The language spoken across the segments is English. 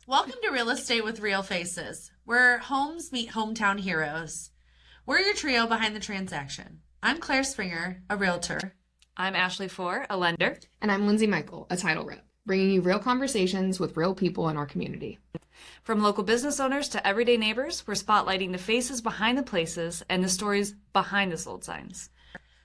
Welcome to Real Estate with Real Faces, where homes meet hometown heroes. We're your trio behind the transaction. I'm Claire Springer, a realtor. I'm Ashley Four, a lender. And I'm Lindsay Michael, a title rep, bringing you real conversations with real people in our community. From local business owners to everyday neighbors, we're spotlighting the faces behind the places and the stories behind the sold signs.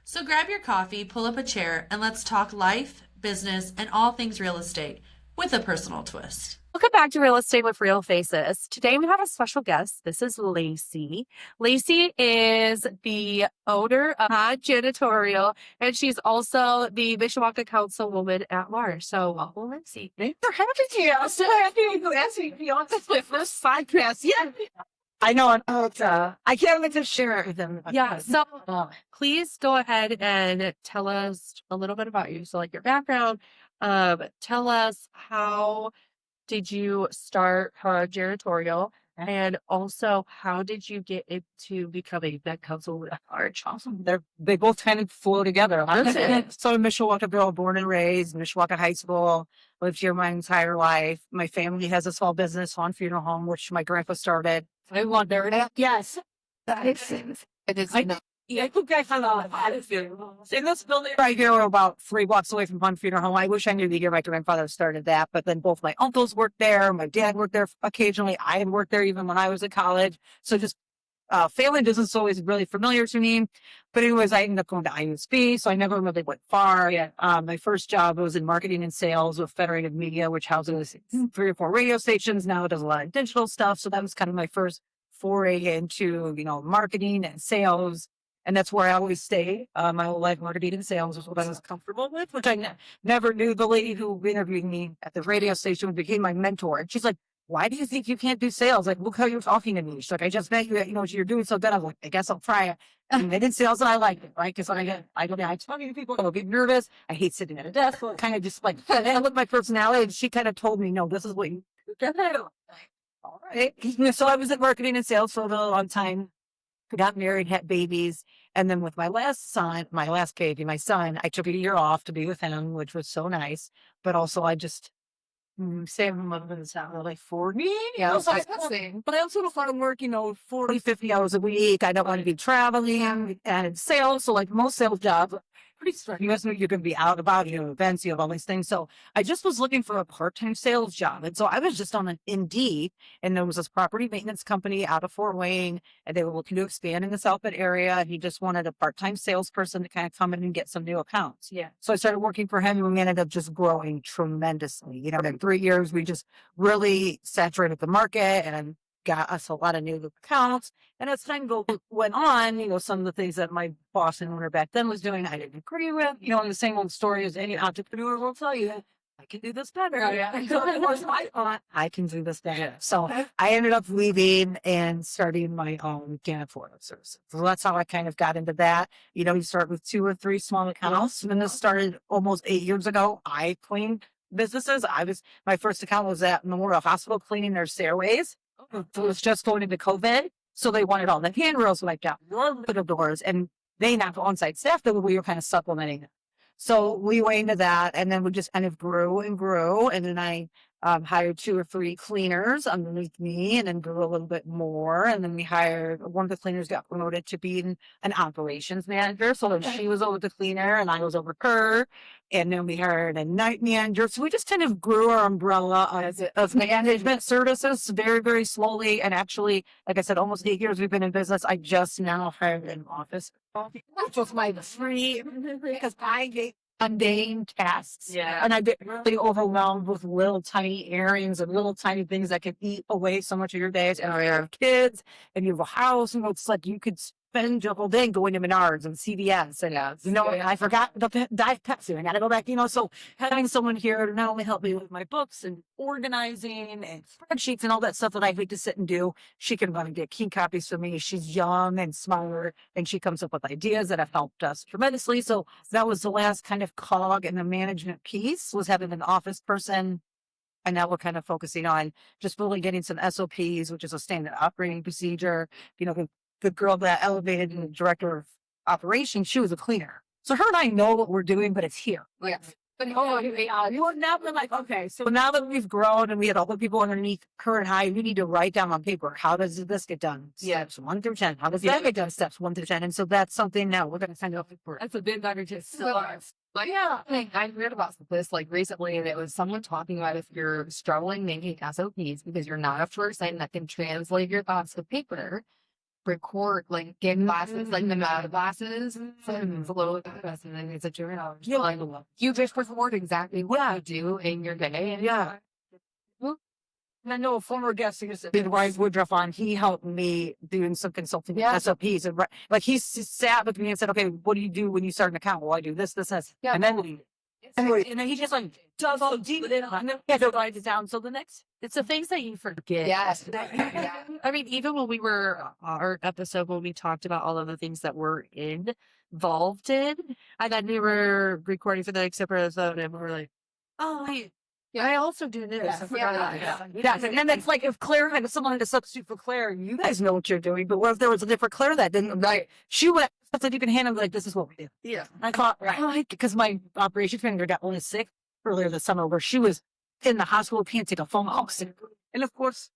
So grab your coffee, pull up a chair, and let's talk life, business, and all things real estate with a personal twist. Welcome back to Real Estate with Real Faces. Today we have a special guest. This is Lacy. Lacy is the owner of Janitorial, and she's also the Mishawaka Councilwoman at large. So welcome, Lacy. Thanks for having me. I'm so happy you asked me to be on this my first podcast. Yeah. I know. I can't wait to share it with them. Yeah. So please go ahead and tell us a little bit about you. So like your background. Tell us how did you start Janitorial, and also how did you get into becoming that council at large? Awesome. They both kind of flow together. So in Mishawaka, born and raised, Mishawaka High School, lived here my entire life. My family has a small business on funeral home, which my grandpa started. I want there. Yes. It is. I think I found out in this building right here, we're about 3 blocks away from Hunt Funeral Home. I wish I knew the year my grandfather started that, but then both my uncles worked there. My dad worked there occasionally. I had worked there even when I was at college. So just family business is always really familiar to me. But anyways, I ended up going to IUSB, so I never really went far. My first job was in marketing and sales with Federated Media, which houses 3 or 4 radio stations. Now it does a lot of digital stuff. So that was kind of my first foray into, marketing and sales. And that's where I always stay. My whole life, marketing and sales was what I was comfortable with, which I never knew. The lady who interviewed me at the radio station became my mentor. And she's like, why do you think you can't do sales? Like, look how you're talking to me. She's like, I just met you, you're doing so good. I was like, I guess I'll try it. And I did sales and I liked it, right? Because I go down, I talking to people, I get nervous. I hate sitting at a desk. So kind of just like, I look at my personality, and she kind of told me, no, this is what you do. All right. So I was in marketing and sales for a really long time. Got married, had babies. And then with my last baby, my son, I took a year off to be with him, which was so nice. But also I just saved him up in the town like 40. Yeah, but I also don't want to work, 40, 50 hours a week. I don't want to be traveling and sales. So like most sales jobs, pretty stressful. You know, you're going to be out about, events, you have all these things. So I just was looking for a part-time sales job. And so I was just on an Indeed, and there was this property maintenance company out of Fort Wayne, and they were looking to expand in the South Bend area. And he just wanted a part-time salesperson to kind of come in and get some new accounts. Yeah. So I started working for him, and we ended up just growing tremendously. In 3 years, we just really saturated the market and got us a lot of new accounts. And as time went on, some of the things that my boss and owner back then was doing, I didn't agree with. And the same old story as any entrepreneur will tell you, I can do this better. I can do this better. So I ended up leaving and starting my own janitorial services. So that's how I kind of got into that. You start with 2 or 3 small accounts. And then this started almost 8 years ago. I cleaned businesses. My first account was at Memorial Hospital cleaning their stairways. It was just going into COVID. So they wanted all the handrails wiped out, the doors, and they didn't have on-site staff, that we were kind of supplementing them. So we went into that, and then we just kind of grew and grew. And then I hired 2 or 3 cleaners underneath me, and then grew a little bit more. And then we hired one of the cleaners, got promoted to being an operations manager. So she was over the cleaner and I was over her. And then we hired a night manager. So we just kind of grew our umbrella of management services very, very slowly. And actually, like I said, almost 8 years we've been in business. I just now hired an office, which was my free, because I get mundane tasks. Yeah. And I get really overwhelmed with little tiny errands and little tiny things that can eat away so much of your days. And I have kids and you have a house, and it's like you could spend your whole day going to Menards and CVS. And, I forgot the Diet Pepsi. I got to go back, so having someone here to not only help me with my books and organizing and spreadsheets and all that stuff that I hate to sit and do, she can run and get key copies for me. She's young and smart, and she comes up with ideas that have helped us tremendously. So that was the last kind of cog in the management piece, was having an office person. And now we're kind of focusing on just really getting some SOPs, which is a standard operating procedure. The girl that elevated in the director of operations, she was a cleaner. So her and I know what we're doing, but it's here. Yeah. Well, now we're like, okay, so now that we've grown and we had all the people underneath current high, we need to write down on paper, how does this get done? Steps 1 through 10. How does that get done? Steps 1 through 10. And so that's something now we're going to send out for. That's a big just but yeah, I read about this like recently, and it was someone talking about if you're struggling making SOPs because you're not a person that can translate your thoughts to paper, record, like give classes, like the meta classes. So it's a little bit of and then it's a journal. You just record exactly what you do in your day. And Yeah. And I know a former guest who did Ryan Woodruff on, he helped me doing some consulting SOPs. And like he sat with me and said, okay, what do you do when you start an account? Well, I do this, this, this. Yeah. And then and then he just like does all deep in and then he had to write it down. So the next, It's the things that you forget. Yes. I mean, even when we were our episode when we talked about all of the things that we're involved in, and then we were recording for the next episode, and we were like, "Oh, wait, I also do this." I forgot about that. Yeah, and it's like if Claire had someone had to substitute for Claire, you guys know what you're doing. But what if there was a different Claire that didn't? Like she would have said you can handle like this is what we do. Yeah. I thought because my operations manager got really sick earlier this summer, where she was in the hospital, can't take a phone call, and of course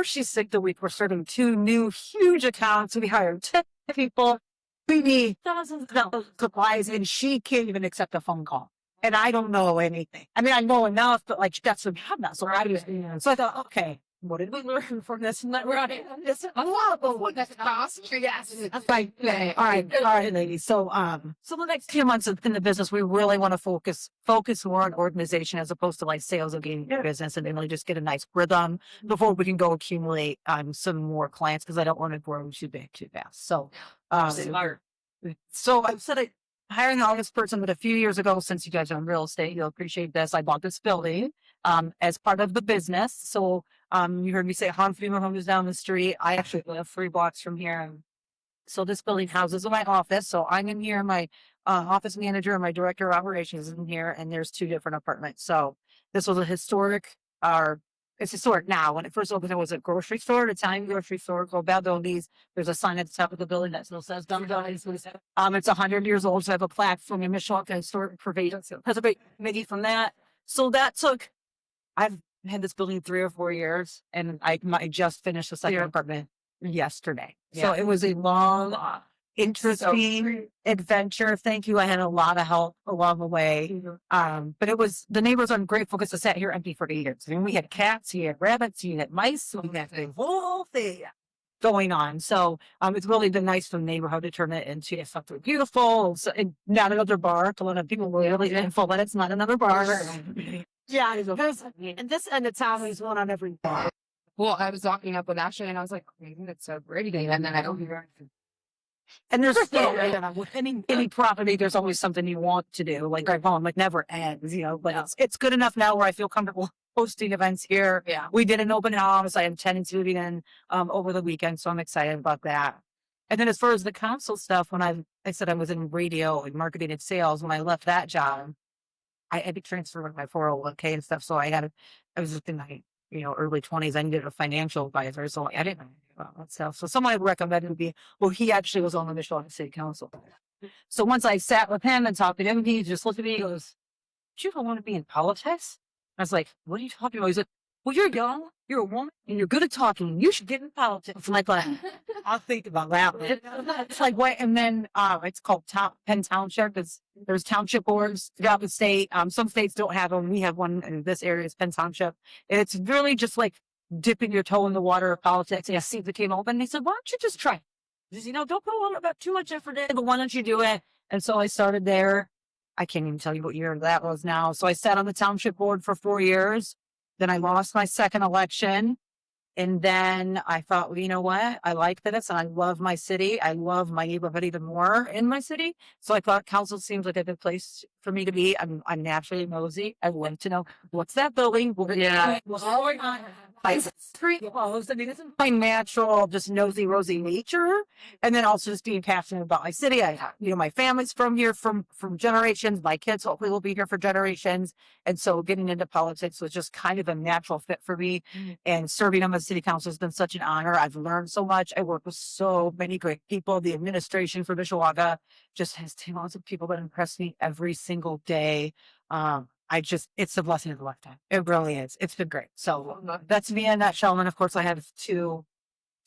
she's sick. The week we're starting 2 new huge accounts. We hired 10 people. We need thousands of dollars of supplies, and she can't even accept a phone call. And I don't know anything. I mean, I know enough, but like that's what happened. So I thought, okay, what did we learn from this? And that we're on it. It's yes. That's like, all right, ladies. So the next few months in the business, we really want to focus more on organization as opposed to like sales of getting your business, and then really just get a nice rhythm before we can go accumulate some more clients, because I don't want to grow too big too fast. So so I've said it. Hiring all this person, but a few years ago, since you guys are in real estate, you'll appreciate this. I bought this building as part of the business. So you heard me say Hahn Funeral Home is down the street. I actually live 3 blocks from here. So this building houses my office. So I'm in here, my office manager and my director of operations is in here, and there's 2 different apartments. So this was a historic, it's historic now. When it first opened, it was a grocery store, an Italian grocery store called Baldoni's. There's a sign at the top of the building that still says Baldoni's. It's 100 years old, so I have a plaque from the Mishawaka Historic Committee from that. So that took, I've had this building 3 or 4 years, and I just finished the second apartment yesterday. So it was a long, interesting adventure. Thank you. I had a lot of help along the way. But it was, the neighbors are ungrateful because it sat here empty for 8 years. I mean, we had cats, we had rabbits, we had mice, we had the whole thing going on. So it's really been nice for the neighborhood to turn it into something beautiful. So, and not another bar. A lot of people were really thankful that it's not another bar. Yeah, and this end of town is one on every bar. Well, I was walking up with Ashley and I was like, that's so pretty. And then I don't hear anything. And there's still with any property, there's always something you want to do. Like our home, like never ends, but it's good enough now where I feel comfortable hosting events here. Yeah. We did an open house. I have tenants moving in over the weekend, so I'm excited about that. And then as far as the council stuff, when I said I was in radio and marketing and sales, when I left that job, I had to transfer with my 401k and stuff. So I was in my early 20s. I needed a financial advisor, so I didn't know about that stuff. So someone had recommended me. Well, he actually was on the Mishawaka City Council. So once I sat with him and talked to him, he just looked at me and goes, "Do you ever want to be in politics?" I was like, "What are you talking about?" He's like, "Well, you're young, you're a woman, and you're good at talking. You should get in politics." I'm like, I'll think about that. It's like, what? And then it's called Penn Township. There's township boards throughout the state. Some states don't have them. We have one in this area. It's Penn Township. And it's really just like dipping your toe in the water of politics. And I see the came open. And they said, "Why don't you just try? Just, don't put on about too much effort in, but why don't you do it?" And so I started there. I can't even tell you what year that was now. So I sat on the township board for 4 years. Then I lost my second election. And then I thought, well, you know what? I like this and I love my city. I love my neighborhood even more in my city. So I thought council seems like a good place for me to be. I'm naturally nosy. I want to know, what's that building? What's going on? Street closed. I mean, this is my natural, just nosy, rosy nature. And then also just being passionate about my city. My family's from here from generations. My kids hopefully will be here for generations. And so getting into politics was just kind of a natural fit for me. And serving on the city council has been such an honor. I've learned so much. I work with so many great people. The administration for Mishawaka just has talented people that impress me every single day. it's a blessing of a lifetime. It really is. It's been great. So that's me in a nutshell. And of course I have 2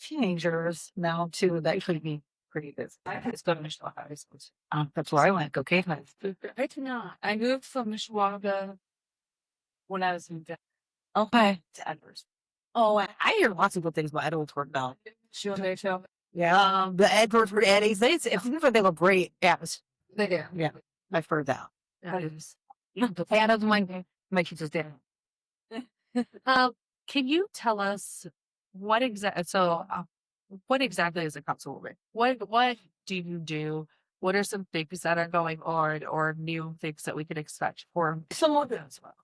teenagers now too that could be pretty busy. It's been Mishawaka. That's where I went. Go cavemen. I did not. I moved from Mishawaka when I was in Okay. to Edwards. Oh, I hear lots of good things about Edwards work now. Sure, they show. Yeah. The Edwards for Eddies, they look great. Yeah. They do. Yeah. I've heard that. The Hey, I don't mind my teachers did. Can you tell us what exactly is a councilwoman? What do you do? What are some things that are going on or new things that we can expect for? Some of it as well.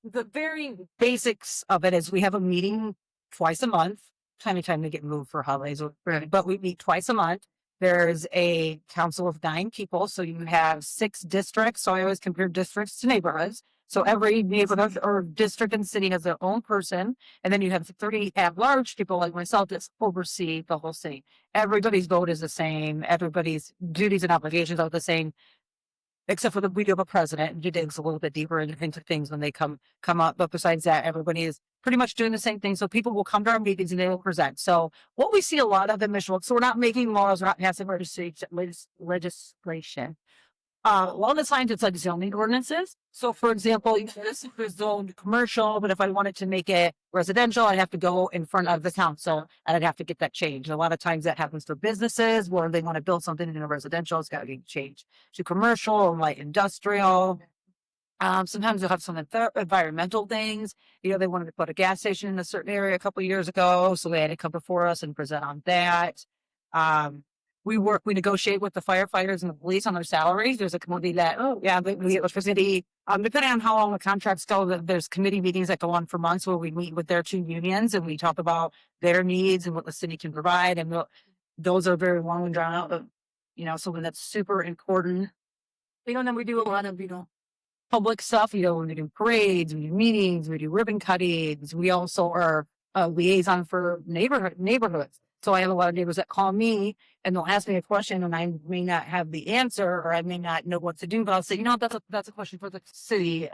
The very basics of it is we have a meeting twice a month. Time to get moved for holidays, but we meet twice a month. There's a council of 9 people, so you have 6 districts. So I always compare districts to neighborhoods. So every neighborhood or district and city has their own person, and then you have 30 at-large people like myself that oversee the whole city. Everybody's vote is the same. Everybody's duties and obligations are the same, except for we do have a president and he digs a little bit deeper into things when they come up. But besides that, everybody is pretty much doing the same thing. So people will come to our meetings and they will present. So what we see a lot of in Mishawaka, so we're not making laws, we're not passing legislation. A lot of the times it's like zoning ordinances. So for example, this is zoned commercial, but if I wanted to make it residential, I'd have to go in front of the council and I'd have to get that changed. A lot of times that happens for businesses where they want to build something in a residential, it's got to be changed to commercial or light industrial. Sometimes they'll have some environmental things. They wanted to put a gas station in a certain area a couple of years ago, so they had to come before us and present on that. We negotiate with the firefighters and the police on their salaries. There's a committee the electricity. Depending on how long the contracts go, there's committee meetings that go on for months where we meet with their 2 unions and we talk about their needs and what the city can provide. And those are very long and drawn out, but something that's super important. And then we do a lot of, public stuff. We do parades, we do meetings, we do ribbon cuttings. We also are a liaison for neighborhoods. So I have a lot of neighbors that call me and they'll ask me a question and I may not have the answer or I may not know what to do, but I'll say, that's a question for the city,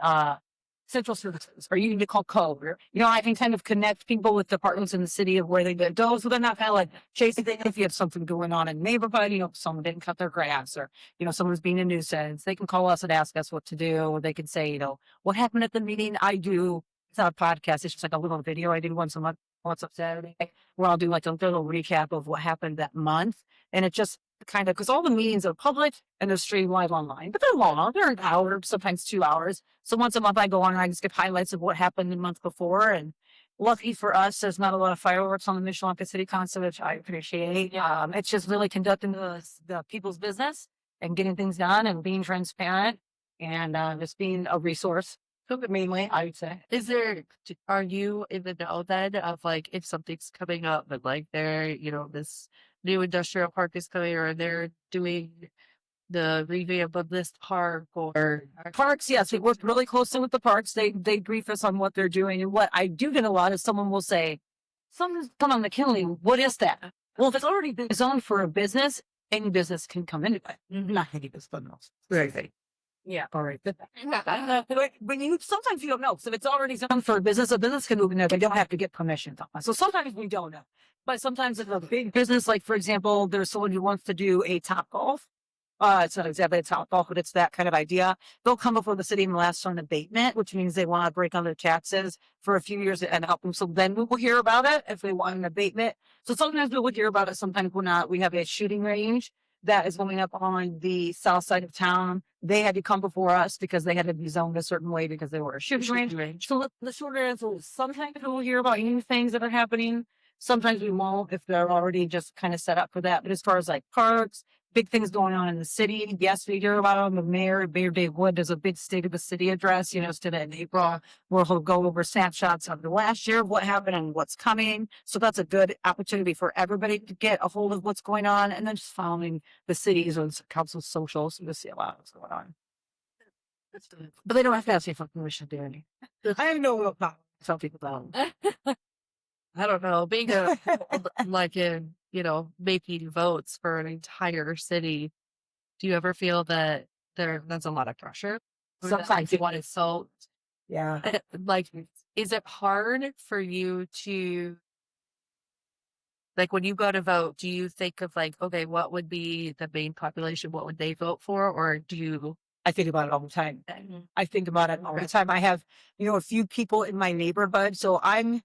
central services, or you need to call code. Or, I can kind of connect people with departments in the city of where they get those, so they're not kind of like chasing things. If you have something going on in the neighborhood, someone didn't cut their grass or, someone's being a nuisance, they can call us and ask us what to do. Or they can say, what happened at the meeting? It's not a podcast. It's just like a little video I do once a month. What's up Saturday, where I'll do like a little recap of what happened that month. And it just kind of, because all the meetings are public and they're streamed live online, but they're long. They're an hour, sometimes 2 hours. So once a month I go on and I just give highlights of what happened the month before. And lucky for us, there's not a lot of fireworks on the Mishawaka City Council, which I appreciate. It's just really conducting the people's business and getting things done and being transparent and just being a resource. Mainly, I would say. Are you in the know then of like if something's coming up and like this new industrial park is coming or they're doing the revamp of this park or parks? Yes, we work really closely with the parks. They brief us on what they're doing. And what I do get a lot is someone will say, something's come on McKinley. What is that? Well, if it's already been zoned for a business, any business can come into it. Not any business, but no. Right. Yeah. All right. When sometimes you don't know. So if it's already zoned for a business can move in there. They don't have to get permission. So sometimes we don't know. But sometimes if a big business, like for example, there's someone who wants to do a Top Golf. It's not exactly a Top Golf, but it's that kind of idea. They'll come before the city and ask for an abatement, which means they want to break on their taxes for a few years and help them. So then we will hear about it if they want an abatement. So sometimes we will hear about it. Sometimes we're not. We have a shooting range that is going up on the south side of town. They had to come before us because they had to be zoned a certain way because they were a shooting range. So the short answer is sometimes we'll hear about new things that are happening. Sometimes we won't if they're already just kind of set up for that. But as far as like parks, big things going on in the city, yes, we hear about them. The Mayor Dave Wood does a big state of the city address, it's in April, where he'll go over snapshots of the last year, what happened and what's coming. So that's a good opportunity for everybody to get a hold of what's going on and then just following the cities or council socials to see a lot of what's going on. But they don't have to ask you for permission to do anything. I have no problem. Some people don't. I don't know, being making votes for an entire city. Do you ever feel that that's a lot of pressure? Sometimes you want it so Yeah. Like, is it hard for you to, like, when you go to vote, do you think of like, okay, what would be the main population? What would they vote for? Or do you? I think about it all the time. I think about it all the time. I have, a few people in my neighborhood. So I'm,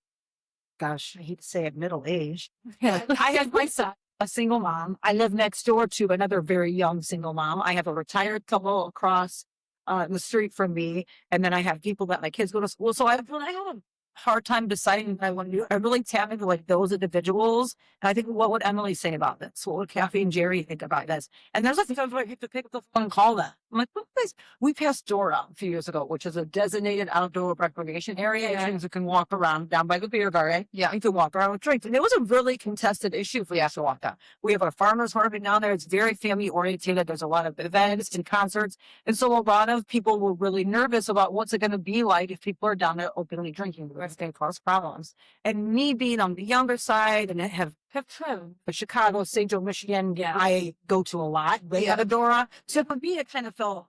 gosh, I hate to say it, middle aged. I have my son, a single mom. I live next door to another very young single mom. I have a retired couple across the street from me. And then I have people that my kids go to school. So I have a hard time deciding what I want to do. I really tap into like those individuals. And I think, what would Emily say about this? What would Kathy and Jerry think about this? And there's like times where I have to pick up the phone and call them. I'm like, look, guys, we passed Dora a few years ago, which is a designated outdoor recreation area. And you can walk around down by the beer garden. Yeah. You can walk around with drinks. And it was a really contested issue for Mishawaka. We have our farmers market down there. It's very family oriented. There's a lot of events and concerts. And so a lot of people were really nervous about what's it going to be like if people are down there openly drinking. It's going to cause problems. And me being on the younger side and have Chicago, St. Joe, Michigan, I go to a lot. They have a Dora. So for me, it kind of felt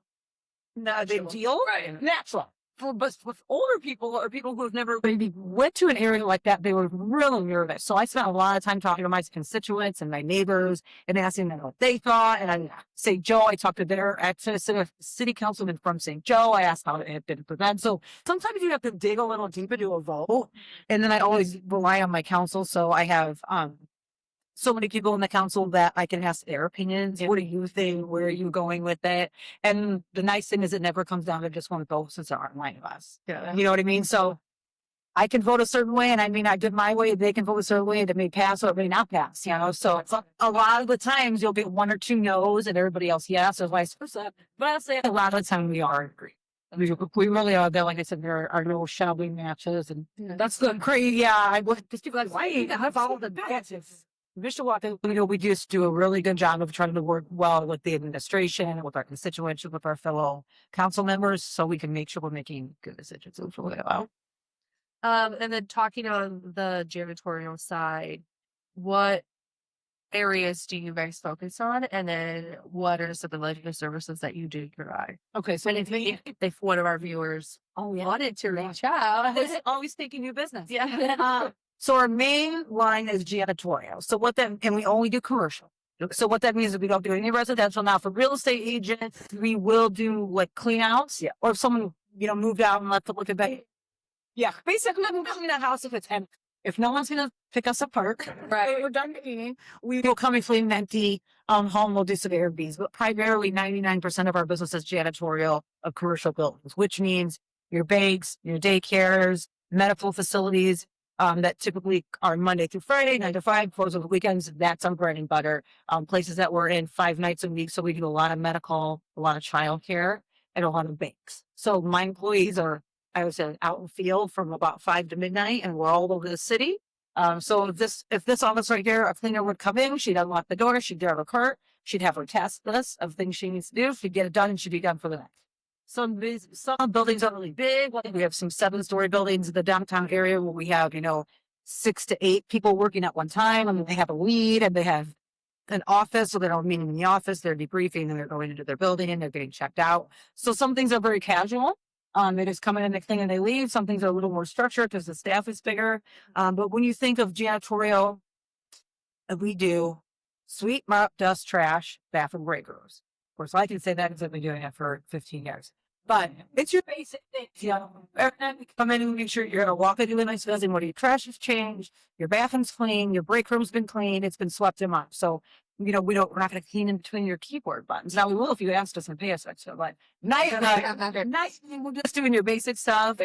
not a big deal. Right. Natural. But with older people or people who have never maybe went to an area like that, they were really nervous. So I spent a lot of time talking to my constituents and my neighbors and asking them what they thought. And I St. Joe, I talked to their city councilman from St. Joe. I asked how it had been prevented. So sometimes you have to dig a little deep into a vote. And then I always rely on my council. So I have so many people in the council that I can ask their opinions. What do you think? Where are you going with it? And the nice thing is it never comes down to just one vote since there aren't nine of us. Yeah. You know what I mean? So I can vote a certain way and I may not do it my way. They can vote a certain way and it may pass or it may not pass, So a lot of the times you'll get one or two no's and everybody else yes or vice versa. But I'll say a lot of the time we are agree. We really are there. Like I said, there are no shouting matches and that's the crazy. Yeah. I would just people like, why you have all the matches? Mishawaka, we just do a really good job of trying to work well with the administration, with our constituents, with our fellow council members, so we can make sure we're making good decisions. And then talking on the janitorial side, what areas do you guys focus on? And then what are some of the services that you do provide? Okay, so And if one of our viewers wanted to reach out, always taking new business. yeah. So our main line is janitorial. So and we only do commercial. So what that means is we don't do any residential. Now for real estate agents, we will do like clean outs. Yeah. Or if someone, moved out and left to look at that. Yeah. Basically we'll clean the house if it's empty. If no one's going to pick us apart, right? We're done cleaning. We will come and clean an empty home. We'll do some Airbnbs, but primarily 99% of our business is janitorial of commercial buildings, which means your banks, your daycares, medical facilities, that typically are Monday through Friday, 9 to 5, close on the weekends. That's our bread and butter. Places that we're in 5 nights a week. So we do a lot of medical, a lot of childcare, and a lot of banks. So my employees are, I would say, out in the field from about 5 to midnight, and we're all over the city. So if this office right here, a cleaner would come in, she'd unlock the door, she'd grab her cart, she'd have her task list of things she needs to do. She'd get it done, and she'd be done for the night. Some buildings are really big. We have some 7-story buildings in the downtown area where we have, 6 to 8 people working at one time. I mean, they have a lead and they have an office. So they're all meeting in the office. They're debriefing and they're going into their building and they're getting checked out. So some things are very casual. They just come in and they clean and they leave. Some things are a little more structured because the staff is bigger. But when you think of janitorial, we do sweep, mop, dust, trash, bathroom, break rooms. Of course, I can say that because I've been doing it for 15 years. But it's your basic things, Every time you come in and make sure you're going to walk into a nice building where your trash is changed, your bathroom's clean, your break room's been cleaned, it's been swept and mopped. So, we're not going to clean in between your keyboard buttons. Now we will if you asked us and pay us extra, but nice, we're just doing your basic stuff.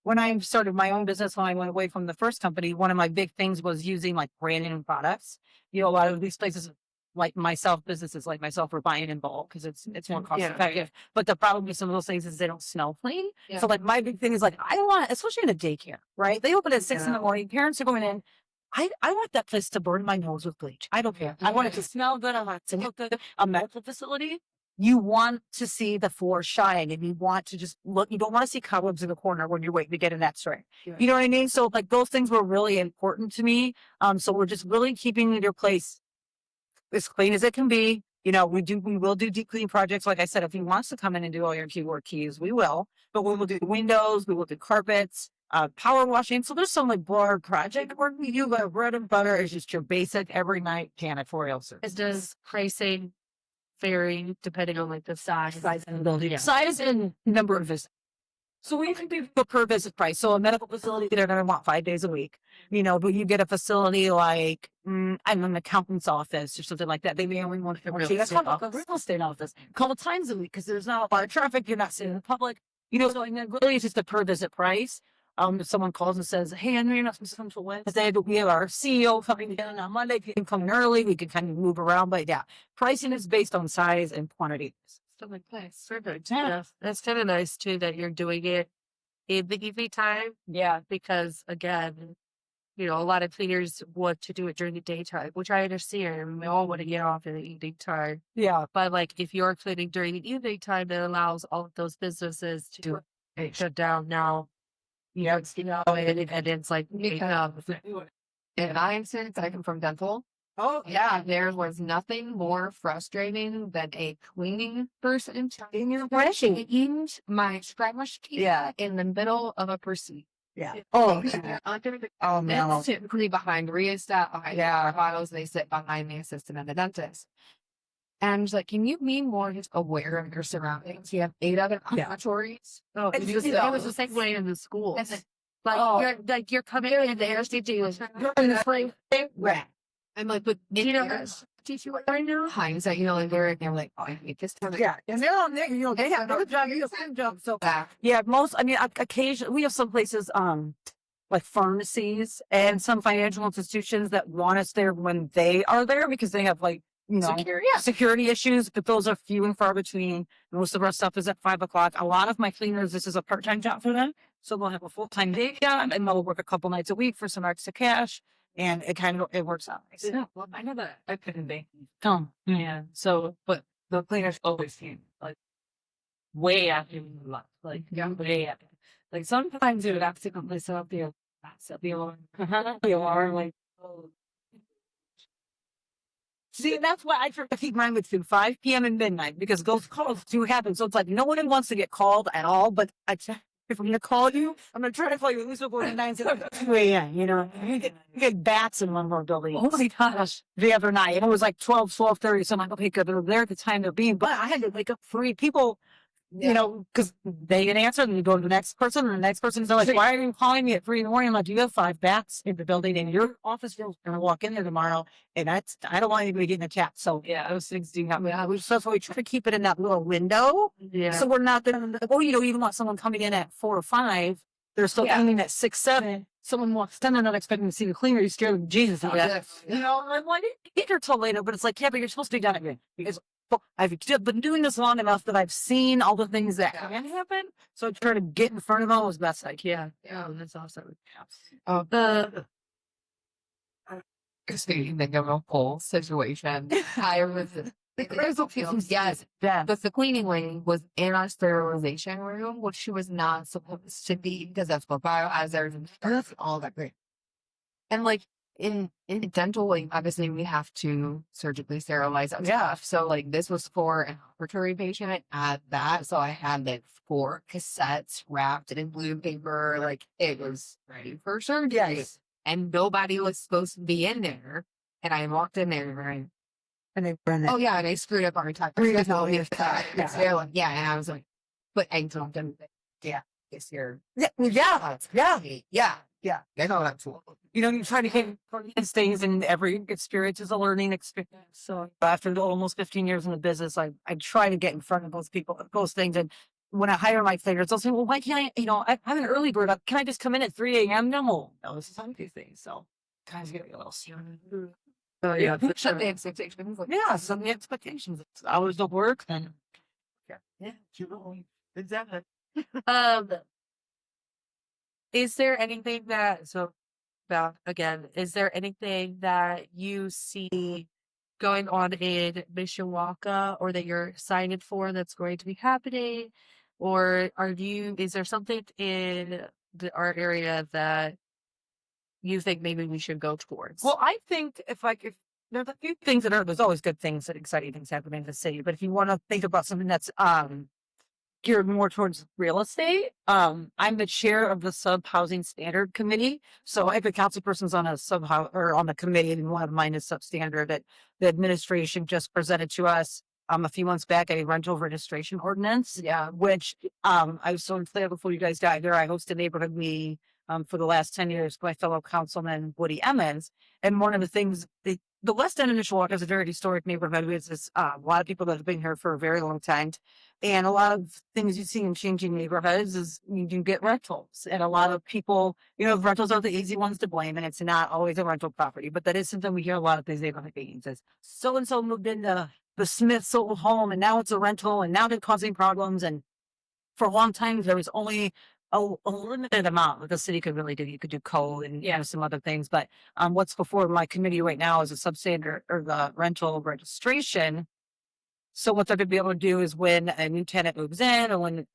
When I started my own business, when I went away from the first company, one of my big things was using like brand new products. A lot of these places businesses like myself are buying in bulk because it's more cost effective. But the problem with some of those things is they don't smell clean. Yeah. So like my big thing is like, I don't want, especially in a daycare, right? They open at 6 in the morning. Parents are going in. I want that place to burn my nose with bleach. I don't care. I want it to smell good. I want it to look good. A medical facility, you want to see the floor shine and you want to just look. You don't want to see cobwebs in the corner when you're waiting to get an x-ray. Yeah. You know what I mean? So like those things were really important to me. So we're just really keeping your place as clean as it can be, We will do deep clean projects. Like I said, if he wants to come in and do all your keyboard keys, we will. But we will do windows, we will do carpets, power washing. So there's some like broader project work we do, but bread and butter is just your basic every night janitorial service. It does pricing vary depending on like the size and building. Size and number of visits. So we can do a per visit price. So a medical facility, they're going to want 5 days a week, but you get a facility like, I'm an accountant's office or something like that. They may only want to real estate office a couple times a week because there's not a lot of traffic. You're not seeing the public, so I mean, really it's just a per visit price. If someone calls and says, hey, I know you're not supposed to come to Wednesday, but we have our CEO coming in on Monday. If you can come in early, we can kind of move around. But yeah, pricing is based on size and quantity. Stuff like that. Perfect. Yeah. That's kind of nice too that you're doing it in the evening time. Yeah. Because again, a lot of cleaners want to do it during the daytime, which I understand. We all want to get off in the evening time. Yeah. But like if you're cleaning during the evening time, that allows all of those businesses to shut down now. And it's like, In my instance, I come from dental. Oh, Yeah, there was nothing more frustrating than a cleaning person taking my scratch in the middle of a pursuit. Yeah. Oh, yeah. under the Oh, That's no. typically behind Rheostat, behind our bottles, they sit behind the assistant and the dentist. And I'm just like, can you be more just aware of your surroundings? You have 8 other laboratories. Oh, It's it just- was the same way in the schools. It's You're coming in and the anesthesia was I'm like, but teach you what I know. Hindsight, like they're like, oh, I hate this time. Yeah. And they're on there, they have no job, you have no job. So Back. yeah, occasionally we have some places, like pharmacies and some financial institutions that want us there when they are there because they have like, security issues, but those are few and far between. Most of our stuff is at 5 o'clock. A lot of my cleaners, this is a part-time job for them. So they'll have a full-time day job and they'll work a couple nights a week for some extra cash. And it works out nice. Yeah, well, I know that I couldn't be. Yeah. So, but the cleaners always came like way after we left, like way after. Like sometimes it would have to come set up the alarm, like. Oh. See, that's why I try to keep mine between 5 p.m. and midnight because those calls do happen. So it's like no one wants to get called at all, but if I'm going to call you, I'm going to try to call you at least before 9 2 a.m. You get bats in one of our buildings. Oh my gosh. The other night, and it was like 12:30. So I'm like, okay, good. They're there at the time they're being, but I had to wake up 3 people, because they didn't answer. And you go to the next person, and the next person's like, why are you calling me at 3 a.m? I'm like, you have 5 bats in the building, and your office girl's going to walk in there tomorrow, and I don't want anybody getting a chat. So Yeah, those things do happen. that's why we try to keep it in that little window. Yeah. So we're not going to, even want someone coming in at 4 or 5, they're still coming at 6, 7. Someone walks in, they're not expecting to see the cleaner. You're scared of Jesus. Yeah. I'm like, get here till later, but it's like, yeah, but you're supposed to be done again because I've been doing this long enough that I've seen all the things that can happen. So I try to get in front of them as best I can. Yeah, that's awesome. Speaking of a whole situation, I was yes, Yeah. but the cleaning lady was in our sterilization room, which she was not supposed to be because that's what biohazard and all that great. And like in dental, like obviously we have to surgically sterilize that stuff. So like this was for an operatory patient at that. So I had like 4 cassettes wrapped in blue paper, like it was ready for surgery. Yes. And nobody was supposed to be in there. And I walked in there And they burn it. oh yeah, and I screwed up our entire Screwed up schedule. the entire- Yeah, and I was like, but I told them that, this year. Yeah. I know that's what. You try to get these things, and every experience is a learning experience. So after almost 15 years in the business, I try to get in front of those things. And when I hire my cleaners, they'll say, well, why can't I'm an early bird. Can I just come in at 3 a.m? No, this is time these things. So times get a little serious. Oh yeah. Shut the expectations. Like, Yeah, some of the expectations. It's hours of work, and Exactly. Is there anything is there anything that you see going on in Mishawaka or that you're excited for that's going to be happening? Or is there something in our area that you think maybe we should go towards? well, I think if there's a few things there's always good things and exciting things happening in the city. But if you want to think about something that's geared more towards real estate, I'm the chair of the Sub Housing Standard Committee. So every council person's on a or on the committee, and one of mine is substandard that the administration just presented to us a few months back, a rental registration ordinance. Yeah, which I was so excited before you guys got there. I hosted neighborhood meeting for the last 10 years with my fellow councilman Woody Emmons. And one of the things the West End of Mishawaka is a very historic neighborhood. There's a lot of people that have been here for a very long time. And a lot of things you see in changing neighborhoods is you do get rentals. And a lot of people, rentals are the easy ones to blame, and it's not always a rental property. But that is something we hear a lot of these neighborhood meetings is so-and-so moved into the Smith's old home, and now it's a rental, and now they're causing problems. And for a long time, there was only a limited amount that the city could really do. You could do code and some other things. But what's before my committee right now is a substandard or the rental registration. So what they're going to be able to do is when a new tenant moves in or when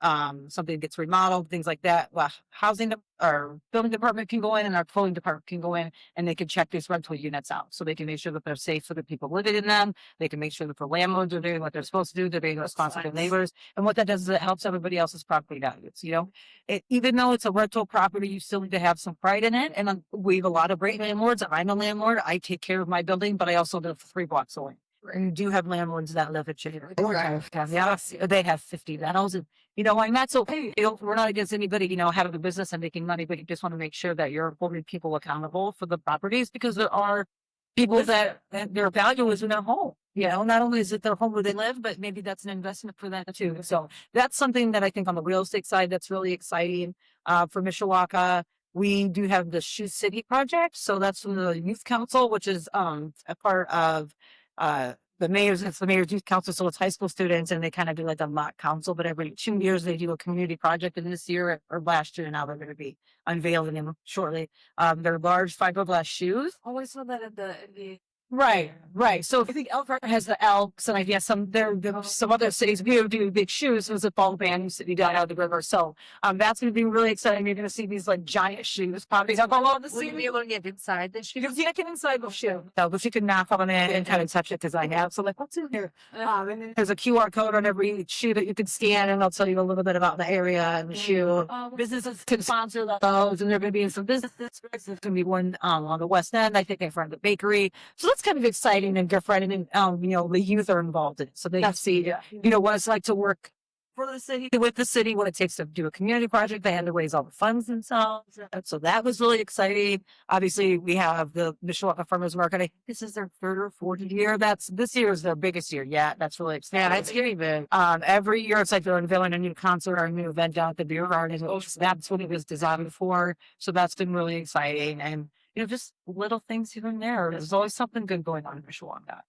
something gets remodeled, things like that, well, housing or building department can go in and our coding department can go in and they can check these rental units out. So they can make sure that they're safe for the people living in them. They can make sure that the landlords are doing what they're supposed to do. They're being responsible neighbors. And what that does is it helps everybody else's property values. Even though it's a rental property, you still need to have some pride in it. And we have a lot of great landlords. I'm a landlord. I take care of my building, but I also live 3 blocks away. And you do have landlords that live at Janitorial. They have 50 rentals, and and that's okay. We're not against anybody, having a business and making money, but you just want to make sure that you're holding people accountable for the properties because there are people that their value is in their home. Not only is it their home where they live, but maybe that's an investment for them too. So that's something that I think on the real estate side that's really exciting for Mishawaka. We do have the Shoe City project, so that's from the Youth Council, which is a part of the mayor's youth council, so it's high school students, and they kind of do like a mock council, but every 2 years they do a community project. And this year or last year, now they're going to be unveiling them shortly. They're large fiberglass shoes. Always saw that at the Right. So if you think Elkhart has the Elks, and I guess some other cities do big shoes. There's a ball band city down out of the river. So that's going to be really exciting. You're going to see these like giant shoes popping up all over the city. Will you be able to get inside the shoe? You can get inside the shoe. So, but you can knock on it and kind of touch it because I have. So like, what's in here? And then there's a QR code on every shoe that you can scan, and they'll tell you a little bit about the area and the shoe. Businesses can sponsor those, and there are going to be some businesses. There's going to be one on the West End, I think, in front of the bakery. So that's kind of exciting and different, and the youth are involved in it, so they see what it's like to work for the city, with the city, what it takes to do a community project. They had to raise all the funds themselves, so that was really exciting. Obviously, we have the Mishawaka Farmers Market. I think this is their 3rd or 4th year. This year is their biggest year yet. That's really exciting. Yeah, it's getting big. Every year it's like they're unveiling a new concert or a new event down at the beer garden. That's what it was designed for. So that's been really exciting. And just little things here and there. There's always something good going on in Mishawaka.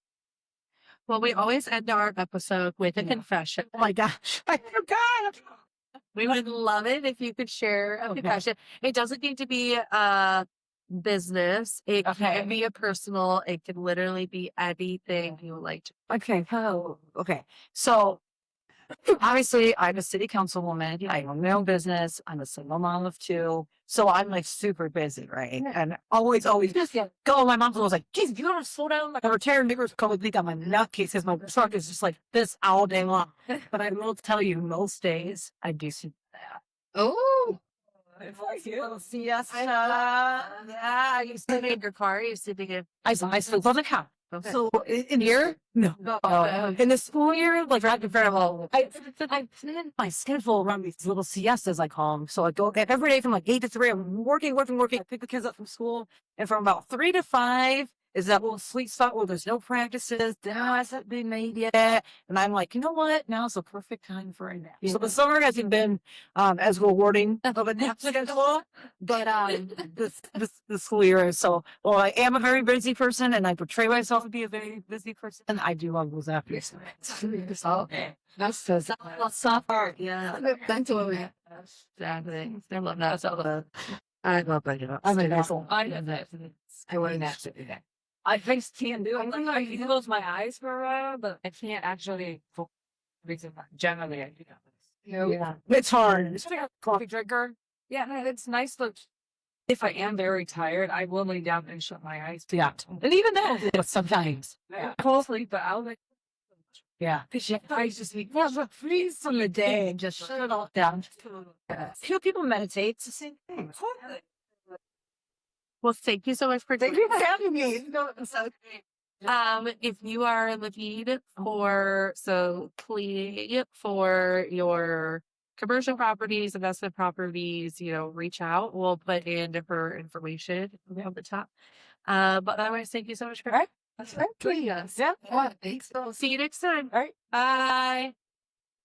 Well, we always end our episode with a confession. Oh my gosh, I forgot. We would love it if you could share a confession. It doesn't need to be a business. It can be a personal. It can literally be anything you would like to. Okay. So obviously, I'm a city councilwoman. I own my own business. I'm a single mom of 2. So I'm like super busy, right? And always just go. My mom's always like, geez, you gotta slow down. Like a retired neighbor's probably think I'm a nutcase because my truck is just like this all day long. But I will tell you, most days I do see that. Oh, Little siesta. yeah. You sitting in your car? You sitting in? I sleep on the couch. Okay. So in here, no. In the school year, like right in front of I plan my schedule around these little siestas I call them. So I go every day from like 8 to 3. I'm working. I pick the kids up from school, and from about 3 to 5 is that little sweet spot where there's no practices. Dinner hasn't been made yet, and I'm like, you know what? Now's the perfect time for a nap. So the summer hasn't been as rewarding of a nap schedule, but the school year is. So, well, I am a very busy person, and I portray myself to be a very busy person. I do love those afternoons. That's so soft. Yeah. That's what we have. Exactly. I love that. I love that. I'm an asshole. I know that. I wouldn't actually do that. I just can't do it. I can close my eyes for a while, but I can't actually focus. Generally, I do that. Yeah. It's hard. It's like a coffee drinker. Yeah, it's nice to if I am very tired, I will lay down and shut my eyes. Yeah. And even then, sometimes. Fall asleep, but I'll like, Yeah. because your eyes just be, Freeze from the day and just shut it all down. Few people meditate. It's the same thing. Well, thank you so much for Thank you for having me. No, it's so great. If you are looking for cleaning for your commercial properties, investment properties, reach out. We'll put in her information on the top. But otherwise, thank you so much for All right. That's right. joining us. Yeah. Thanks. See you next time. All right. Bye.